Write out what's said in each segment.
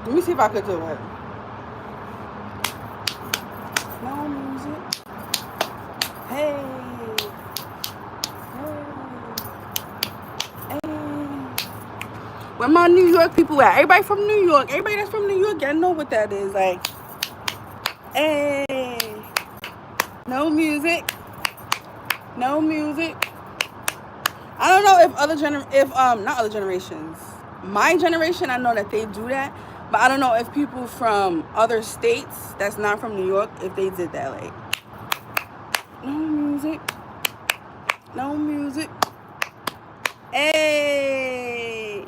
Let me see if I could do it. No music. Hey. Where my New York people at? Everybody from New York. Everybody that's from New York, y'all know what that is. Like, hey. No music. No music. I don't know if not other generations. My generation, I know that they do that, but I don't know if people from other states that's not from New York, if they did that. Like, no music. No music. Hey.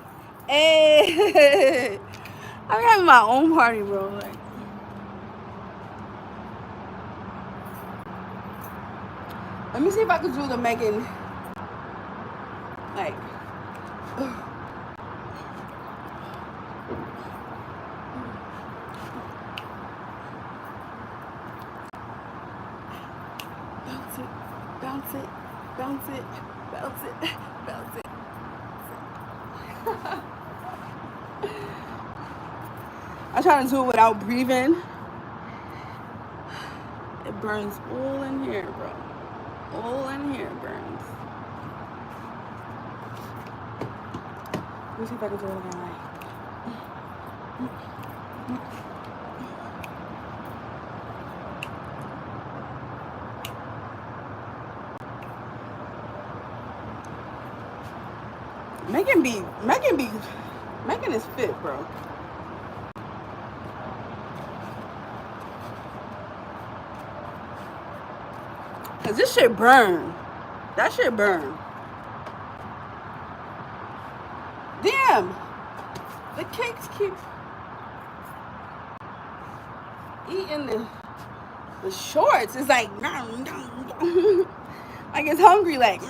Hey. I'm having my own party, bro. Like, let me see if I could do the Megan. Like, bounce it, bounce it, bounce it, bounce it, bounce it. I'm trying to do it without breathing. It burns all in here, bro. All in here burns. Let me see if I can do it again. Megan is fit, bro. Cause this shit burn. That shit burn. Damn. The cakes keep eating the shorts. It's like like it's hungry, like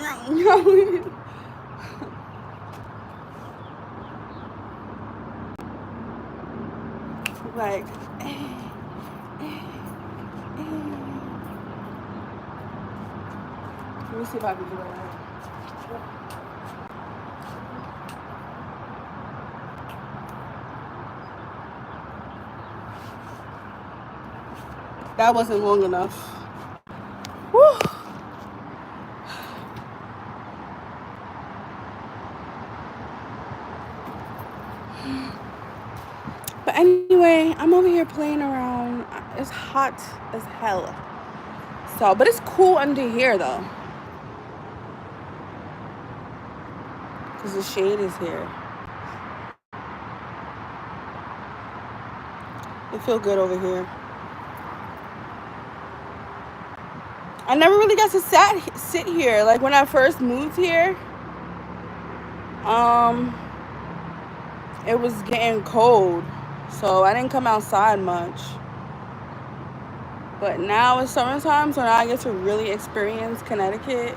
like let me see if I can do it right. That wasn't long enough. Woo. But anyway, I'm over here playing around. It's hot as hell. So, but it's cool under here though. Because the shade is here. It feels good over here. I never really got to sit here. Like when I first moved here, it was getting cold. So I didn't come outside much. But now it's summertime, so now I get to really experience Connecticut.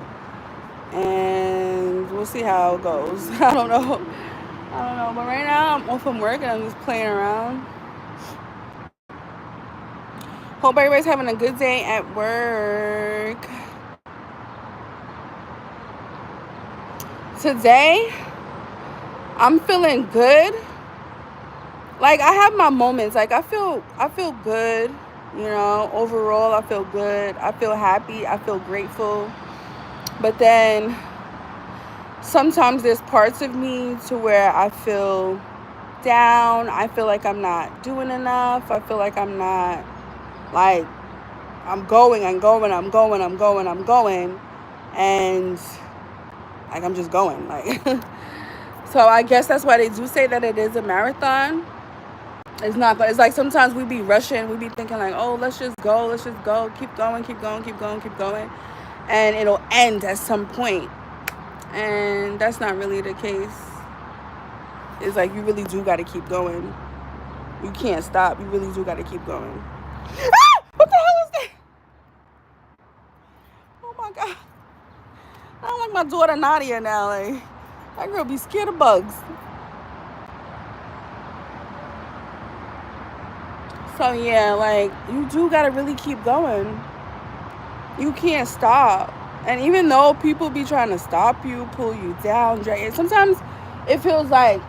And we'll see how it goes. I don't know. But right now I'm off from work and I'm just playing around. Hope everybody's having a good day at work. Today, I'm feeling good. Like I have my moments. Like I feel good. You know, overall I feel good. I feel happy. I feel grateful. But then sometimes there's parts of me to where I feel down. I feel like I'm not doing enough. I feel like I'm not, like, I'm going. And like I'm just going. Like so I guess that's why they do say that it is a marathon. It's not, but it's like sometimes we be rushing. We be thinking like, oh, let's just go. Keep going. And it'll end at some point. And that's not really the case. It's like you really do got to keep going. You can't stop. You really do got to keep going. Ah! What the hell is that? Oh my God. I don't like my daughter Nadia now. Like, that girl be scared of bugs. So yeah, like you do got to really keep going. You can't stop. And even though people be trying to stop you, pull you down, drag it, sometimes it feels like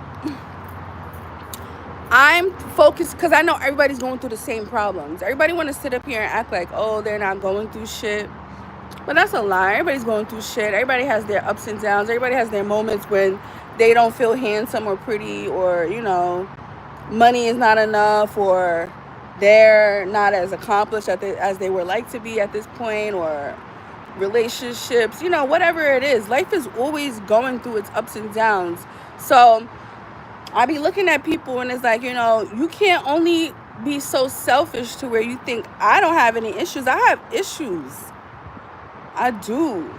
I'm focused because I know everybody's going through the same problems. Everybody want to sit up here and act like, oh, they're not going through shit. But that's a lie. Everybody's going through shit. Everybody has their ups and downs. Everybody has their moments when they don't feel handsome or pretty, or, you know, money is not enough, or they're not as accomplished as they would like to be at this point, or relationships, you know, whatever it is. Life is always going through its ups and downs. So I be looking at people and it's like, you know, you can't only be so selfish to where you think I don't have any issues. I have issues. I do.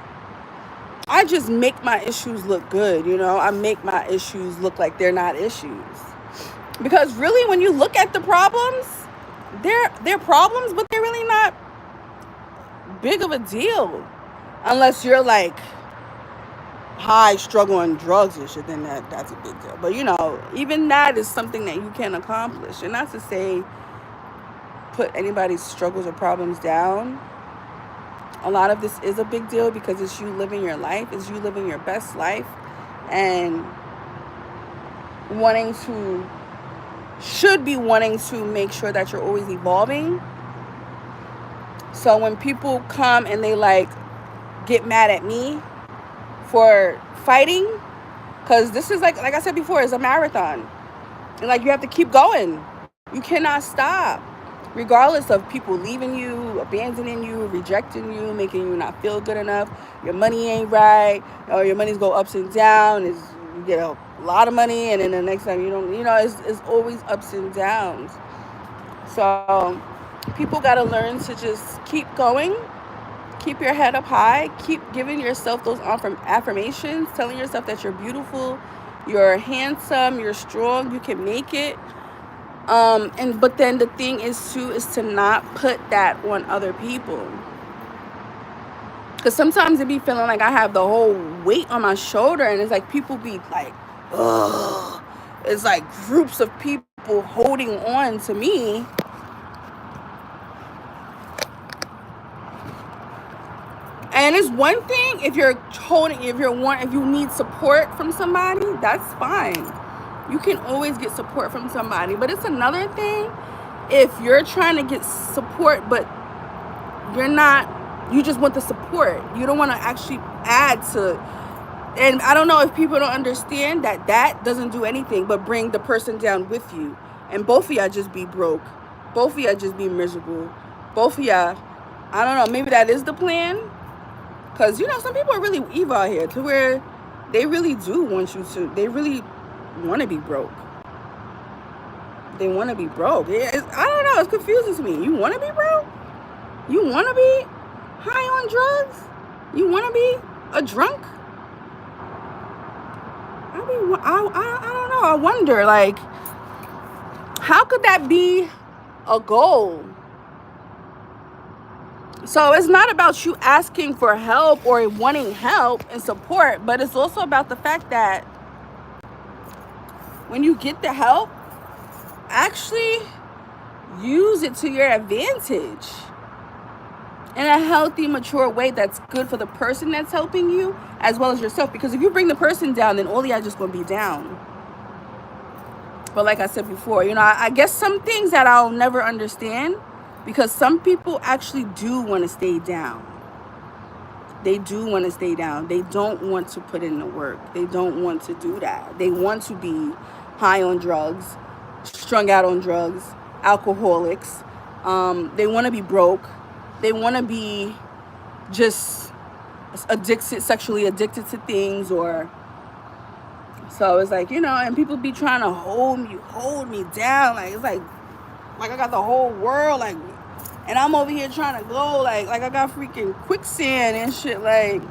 I just make my issues look good, you know. I make my issues look like they're not issues. Because really when you look at the problems, they're problems, but they're really not big of a deal. Unless you're like high struggle on drugs and shit, then that's a big deal. But you know, even that is something that you can accomplish. And not to say put anybody's struggles or problems down. A lot of this is a big deal because it's you living your life, it's you living your best life, and should be wanting to make sure that you're always evolving. So when people come and they like get mad at me for fighting, because this is like I said before, it's a marathon, and like you have to keep going. You cannot stop, regardless of people leaving you, abandoning you, rejecting you, making you not feel good enough. Your money ain't right, or your money's go ups and down. You get a lot of money, and then the next time you don't. You know, it's always ups and downs. So people got to learn to just keep going. Keep your head up high. Keep giving yourself those affirmations, telling yourself that you're beautiful, you're handsome, you're strong, you can make it. But then the thing is to not put that on other people. Because sometimes it be feeling like I have the whole weight on my shoulder, and it's like people be like, ugh. It's like groups of people holding on to me. And it's one thing if you need support from somebody, that's fine. You can always get support from somebody. But it's another thing if you're trying to get support, but you just want the support. You don't want to actually add to. And I don't know if people don't understand that doesn't do anything but bring the person down with you. And both of y'all just be broke. Both of y'all just be miserable. Both of y'all, I don't know, maybe that is the plan. Because, you know, some people are really evil out here to where they really do want you to. They really want to be broke. They want to be broke. I don't know. It's confusing to me. You want to be broke? You want to be high on drugs? You want to be a drunk? I don't know. I wonder, like, how could that be a goal? So it's not about you asking for help or wanting help and support, but it's also about the fact that when you get the help, actually use it to your advantage in a healthy, mature way that's good for the person that's helping you as well as yourself. Because if you bring the person down, then all y'all just going to be down. But like I said before, you know, I guess some things that I'll never understand, because some people actually do want to stay down. They do want to stay down. They don't want to put in the work. They don't want to do that. They want to be high on drugs, strung out on drugs, alcoholics. They want to be broke. They want to be just sexually addicted to things, or so it's like, you know, and people be trying to hold me down. Like, it's like I got the whole world, like, and I'm over here trying to go, like I got freaking quicksand and shit, like,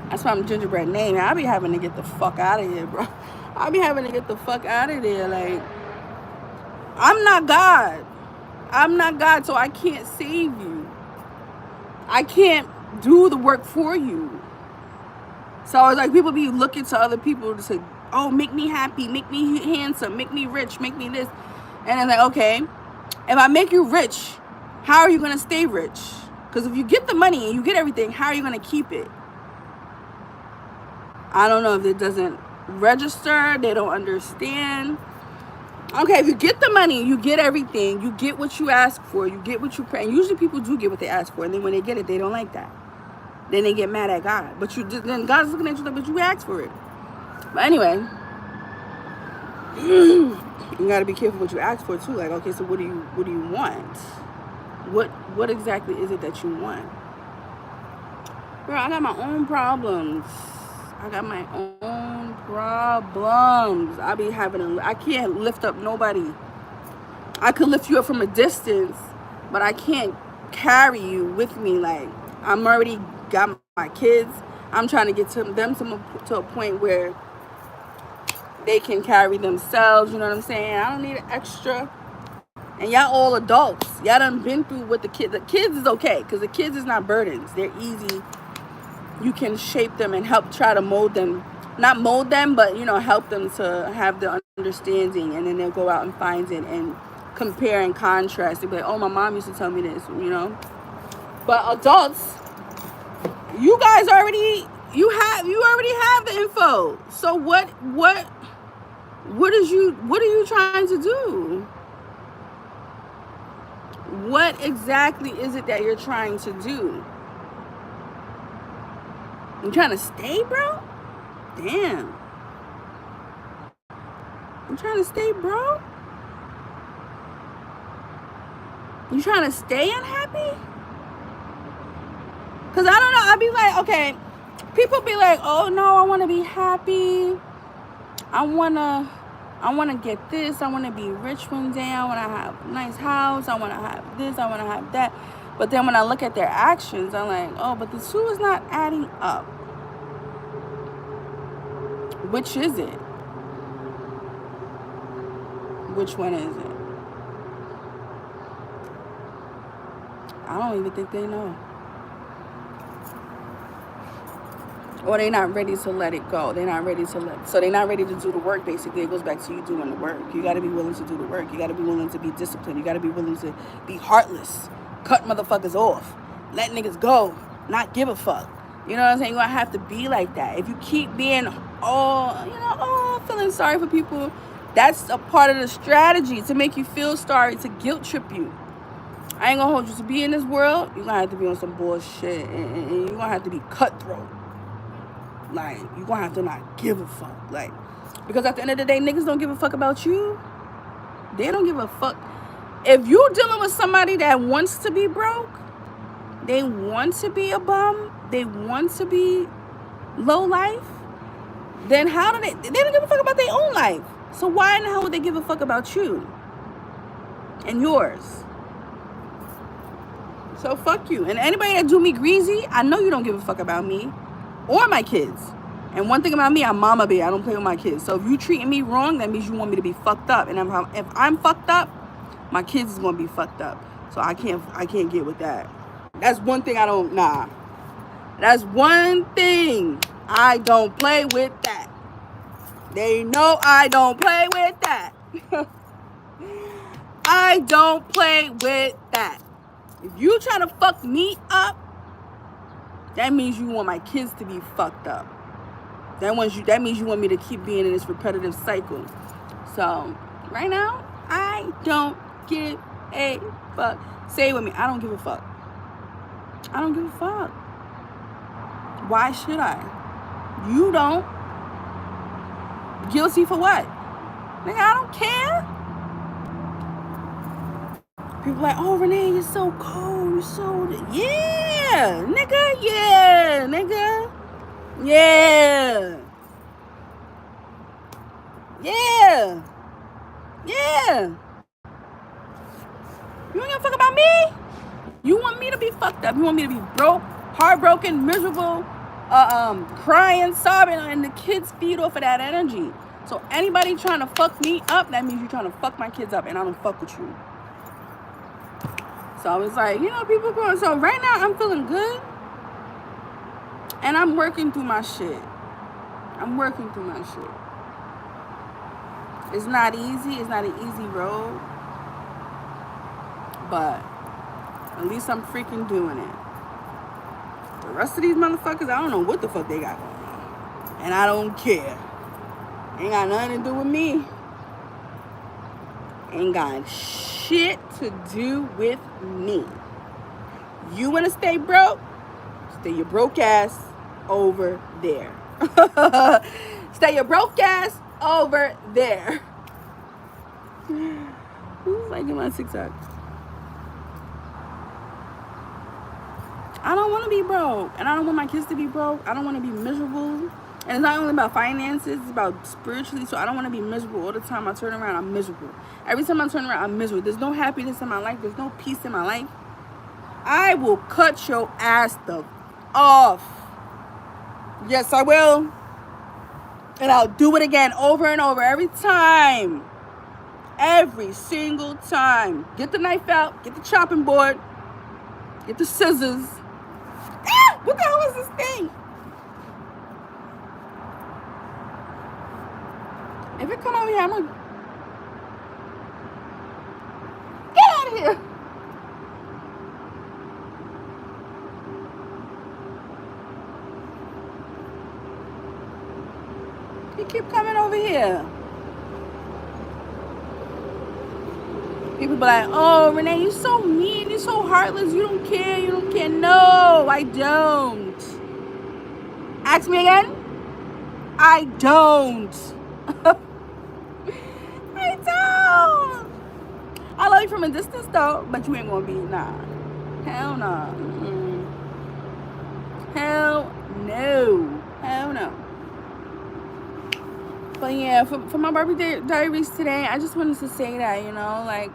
that's why I'm Gingerbread name. I be having to get the fuck out of here, bro. I be having to get the fuck out of there, like, I'm not God. I'm not God, so I can't save you. I can't do the work for you. So it's like people be looking to other people to say, oh, make me happy, make me handsome, make me rich, make me this. And it's like, okay, if I make you rich, how are you going to stay rich? Because if you get the money and you get everything, how are you going to keep it? I don't know if it doesn't register. They don't understand. Okay, if you get the money, you get everything, you get what you ask for, you get what you pray. And usually people do get what they ask for, and then when they get it, they don't like that. Then they get mad at God. But then God's looking at you like, but you asked for it. But anyway, you gotta be careful what you ask for too. Like, okay, so what do you want? What exactly is it that you want? Bro, I got my own problems. I got my own problems. I can't lift up nobody. I could lift you up from a distance, but I can't carry you with me. Like, I'm already got my kids. I'm trying to get them to a point where they can carry themselves. You know what I'm saying? I don't need an extra. And y'all all adults. Y'all done been through what the kids. The kids is okay, because the kids is not burdens. They're easy. You can shape them and help try to mold them. Not mold them, but, help them to have the understanding. And then they'll go out and find it and compare and contrast. They'll be like, oh, my mom used to tell me this, But adults, you guys already, you already have the info. So what are you trying to do? What exactly is it that you're trying to do? You trying to stay, bro? Damn. You trying to stay, bro? You trying to stay unhappy? Because I don't know. I'd be like, okay, people be like, oh, no, I want to be happy. I want to get this. I want to be rich one day. I want to have a nice house. I want to have this. I want to have that. But then when I look at their actions, I'm like, oh, but the two is not adding up. Which is it? Which one is it? I don't even think they know. Or they're not ready to let it go. They're not ready to do the work, basically. It goes back to you doing the work. You got to be willing to do the work. You got to be willing to be disciplined. You got to be willing to be heartless. Cut motherfuckers off. Let niggas go. Not give a fuck. You know what I'm saying? You're going to have to be like that. If you keep being feeling sorry for people, that's a part of the strategy to make you feel sorry, to guilt trip you. I ain't going to hold you. To be in this world, you're going to have to be on some bullshit. And you're going to have to be cutthroat. Like, you're going to have to not give a fuck. Like, because at the end of the day, niggas don't give a fuck about you. They don't give a fuck. If you're dealing with somebody that wants to be broke, they want to be a bum, they want to be low life, then how do they don't give a fuck about their own life. So why in the hell would they give a fuck about you and yours? So fuck you. And anybody that do me greasy, I know you don't give a fuck about me or my kids. And one thing about me, I'm mama bear. I don't play with my kids. So if you treating me wrong, that means you want me to be fucked up. And if I'm fucked up, my kids is gonna be fucked up. So I can't get with that. That's one thing That's one thing I don't play with that. They know I don't play with that. I don't play with that. If you trying to fuck me up, that means you want my kids to be fucked up. That means you want me to keep being in this repetitive cycle. So right now, I don't give a fuck. Say it with me. I don't give a fuck. I don't give a fuck. Why should I? You don't. Guilty for what? Nigga, I don't care. People like, oh, Renee, you're so cold. You're so... Yeah, nigga. Yeah, nigga. Yeah. Yeah. Yeah. You ain't gonna fuck about me? You want me to be fucked up. You want me to be broke, heartbroken, miserable, crying, sobbing, and the kids feed off of that energy. So anybody trying to fuck me up, that means you're trying to fuck my kids up, and I don't fuck with you. So it's like, people going. So right now I'm feeling good, and I'm working through my shit. It's not easy. It's not an easy road, but at least I'm freaking doing it. The rest of these motherfuckers, I don't know what the fuck they got going on. And I don't care. Ain't got nothing to do with me. ain't got shit to do with me. You want to stay broke? Stay your broke ass over there. Stay your broke ass over there. Who's liking my TikTok? I don't want to be broke, and I don't want my kids to be broke. I don't want to be miserable. And it's not only about finances, it's about spiritually. So I don't want to be miserable all the time. I turn around, I'm miserable. Every time I turn around, I'm miserable. There's no happiness in my life. There's no peace in my life. I will cut your ass the off. Yes, I will. And I'll do it again over and over every time. Every single time. Get the knife out. Get the chopping board. Get the scissors. Ah! What the hell is this thing? If it come over here, I'm gonna get out of here. You keep coming over here. People be like, oh, Renee, you're so mean. You're so heartless. You don't care. You don't care. No, I don't. Ask me again. I don't. I don't. I love you from a distance, though, but you ain't going to be, nah. Hell no. Mm-mm. Hell no. Hell no. But yeah, for my Barbie Diaries today, I just wanted to say that, you know, like,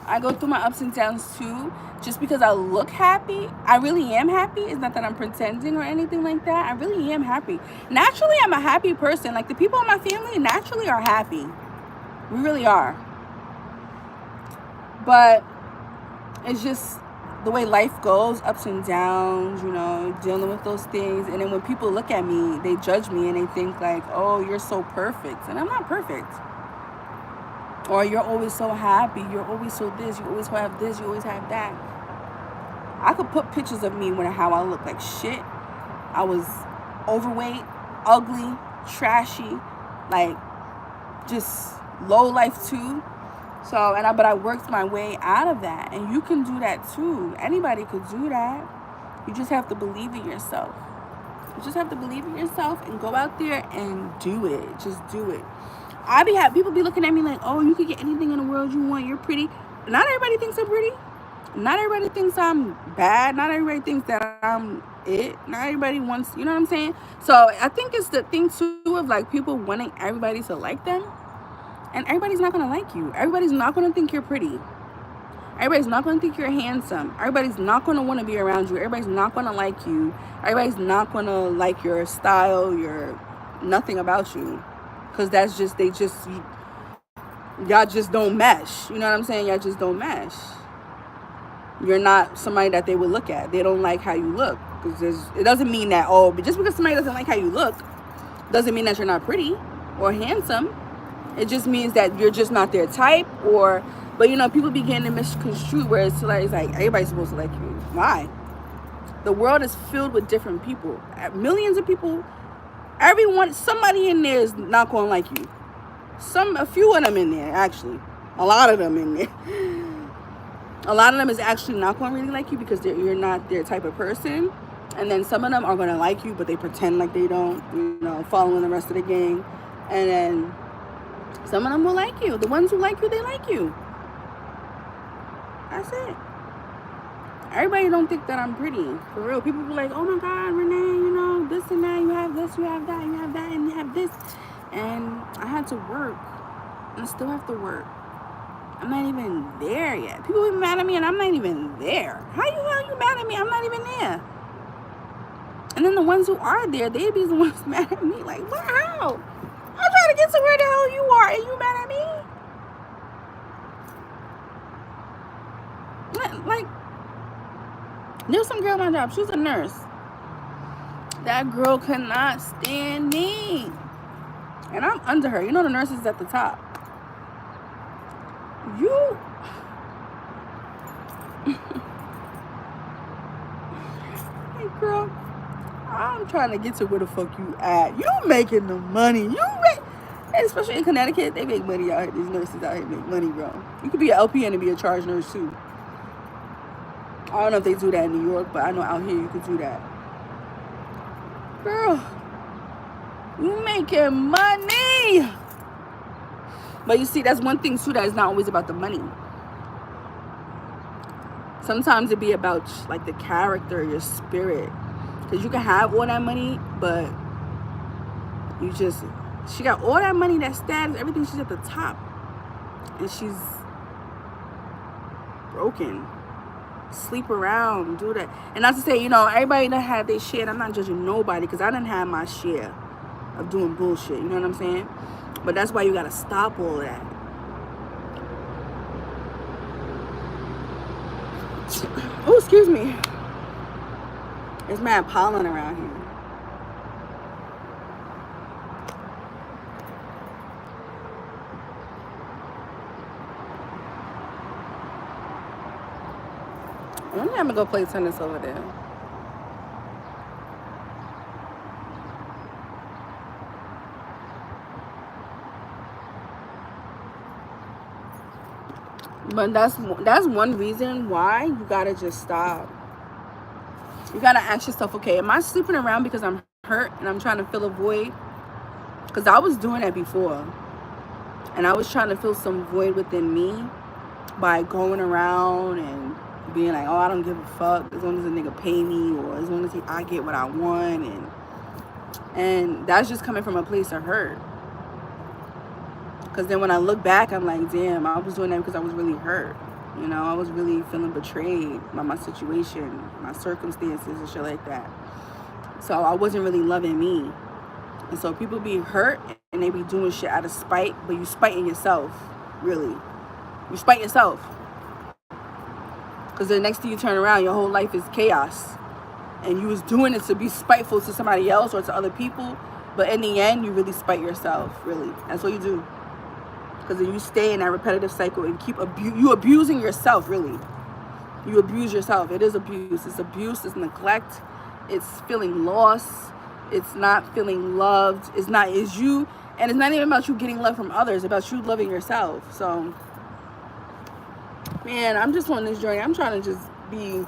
I go through my ups and downs too. Just because I look happy, I really am happy. It's not that I'm pretending or anything like that. I really am happy. Naturally, I'm a happy person. Like, the people in my family naturally are happy. We really are. But it's just the way life goes, ups and downs, you know, dealing with those things. And then when people look at me, they judge me and they think like, oh, you're so perfect. And I'm not perfect. Or you're always so happy. You're always so this. You always have this. You always have that. I could put pictures of me when how I look like shit. I was overweight, ugly, trashy, like just low life too. So, but I worked my way out of that. And you can do that too. Anybody could do that. You just have to believe in yourself. You just have to believe in yourself and go out there and do it. Just do it. People be looking at me like, oh, you could get anything in the world you want. You're pretty. Not everybody thinks I'm pretty. Not everybody thinks I'm bad. Not everybody thinks that I'm it. Not everybody wants, you know what I'm saying? So I think it's the thing too of like people wanting everybody to like them. And everybody's not going to like you. Everybody's not going to think you're pretty. Everybody's not going to think you're handsome. Everybody's not going to want to be around you. Everybody's not going to like you. Everybody's not going to like your style, your nothing about you. Because that's just, y'all just don't mesh. You know what I'm saying? Y'all just don't mesh. You're not somebody that they would look at. They don't like how you look. Because it doesn't mean that, oh, but just because somebody doesn't like how you look, doesn't mean that you're not pretty or handsome. It just means that you're just not their type, but you know, people begin to misconstrue where it's like everybody's supposed to like you. Why? The world is filled with different people. Millions of people. Somebody in there is not going to like you. A few of them in there, actually. A lot of them in there. A lot of them is actually not going to really like you because you're not their type of person. And then some of them are going to like you, but they pretend like they don't, you know, following the rest of the gang. And then some of them will like you. The ones who like you, they like you. That's it. Everybody don't think that I'm pretty. For real. People be like, oh my God, Renee, you know, this and that. You have this, you have that, you have that, and you have this. And I had to work. And I still have to work. I'm not even there yet. People be mad at me and I'm not even there. How the hell are you mad at me? I'm not even there. And then the ones who are there, they be the ones mad at me. Like, what? How? I'm trying to get to where the hell you are and you mad at me? Like, there's some girl at my job. She was a nurse. That girl could not stand me. And I'm under her. You know the nurse is at the top. Hey, girl. I'm trying to get to where the fuck you at. You making the money. And especially in Connecticut, they make money out here. These nurses out here make money, bro. You could be an LPN and be a charge nurse too. I don't know if they do that in New York, but I know out here you could do that. Girl, you making money. But you see, that's one thing too, that is not always about the money. Sometimes it be about like the character, your spirit. Because you can have all that money, but she got all that money, that status, everything. She's at the top. And she's broken. Sleep around, do that. And not to say, everybody that had their share. I'm not judging nobody, because I didn't have my share of doing bullshit. You know what I'm saying? But that's why you got to stop all that. Oh, excuse me. There's mad pollen around here. I'm gonna go play tennis over there. But that's one reason why you gotta just stop. You gotta ask yourself, okay, am I sleeping around because I'm hurt and I'm trying to fill a void? Because I was doing that before. And I was trying to fill some void within me by going around and being like, oh, I don't give a fuck as long as a nigga pay me, or as long as I get what I want. And that's just coming from a place of hurt. Because then when I look back, I'm like, damn, I was doing that because I was really hurt. I was really feeling betrayed by my situation, my circumstances and shit like that. So I wasn't really loving me. And so people be hurt and they be doing shit out of spite, but you spiting yourself, really. You spite yourself. Because the next thing you turn around, your whole life is chaos. And you was doing it to be spiteful to somebody else or to other people. But in the end, you really spite yourself, really. That's what you do. Because then you stay in that repetitive cycle and keep you abusing yourself, really. You abuse yourself. It is abuse. It's abuse. It's neglect. It's feeling lost. It's not feeling loved. It's you. And it's not even about you getting love from others. It's about you loving yourself. So, man, I'm just on this journey. I'm trying to just be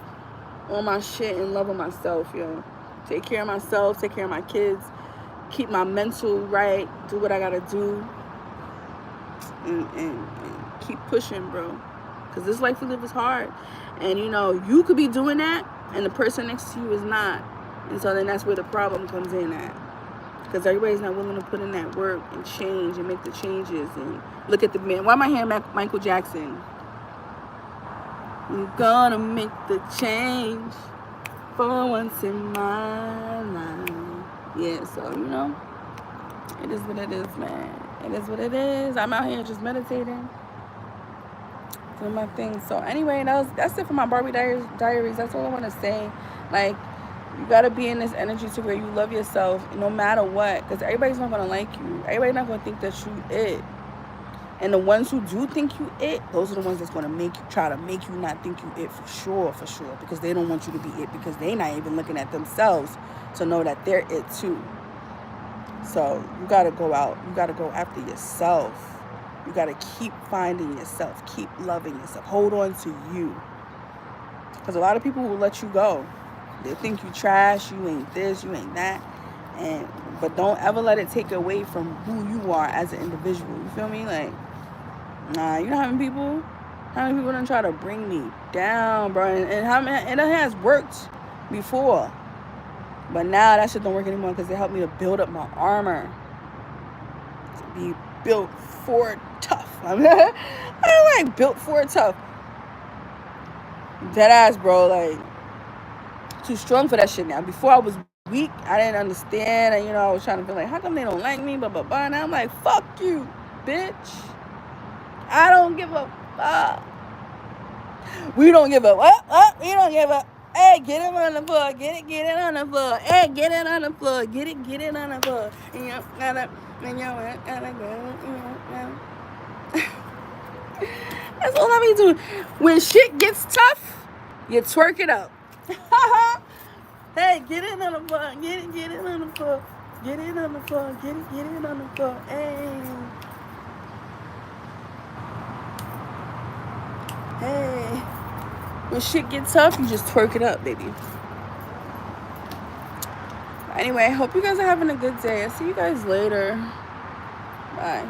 on my shit and love on myself, yo. Take care of myself. Take care of my kids. Keep my mental right. Do what I got to do. And keep pushing, bro, because this life we live is hard. And you could be doing that and the person next to you is not. And so then that's where the problem comes in at, because everybody's not willing to put in that work and change and make the changes. And look at the man. Why am I hearing Michael Jackson? I'm gonna make the change for once in my life. Yeah, so it is what it is, man. It is what it is. I'm out here just meditating, doing my thing. So anyway, that's it for my Barbie Diaries. That's all I want to say. Like, you got to be in this energy to where you love yourself no matter what. Because everybody's not going to like you. Everybody's not going to think that you it. And the ones who do think you it, those are the ones that's going to try to make you not think you it for sure. Because they don't want you to be it, because they're not even looking at themselves to know that they're it too. So you got to go out. You got to go after yourself. You got to keep finding yourself. Keep loving yourself. Hold on to you. Because a lot of people will let you go. They think you trash. You ain't this. You ain't that. But don't ever let it take away from who you are as an individual. You feel me? Like, nah, you know how many people done try to bring me down, bro? And it has worked before. But now that shit don't work anymore, because it helped me to build up my armor. To be built for tough. I'm like built for tough. Dead ass, bro. Like, too strong for that shit now. Before I was weak, I didn't understand. And, I was trying to feel like, how come they don't like me? Blah, blah, blah. And I'm like, fuck you, bitch. I don't give a fuck. We don't give a what? We don't give a. Hey, get it on the floor. Get it on the floor. Hey, get it on the floor. Get it on the floor. That's all I be doing. When shit gets tough, you twerk it up. Hey, get it on the floor. Get it on the floor. Get it on the floor. Get it on the floor. Hey. When shit gets tough, you just twerk it up, baby. Anyway, hope you guys are having a good day. I'll see you guys later. Bye.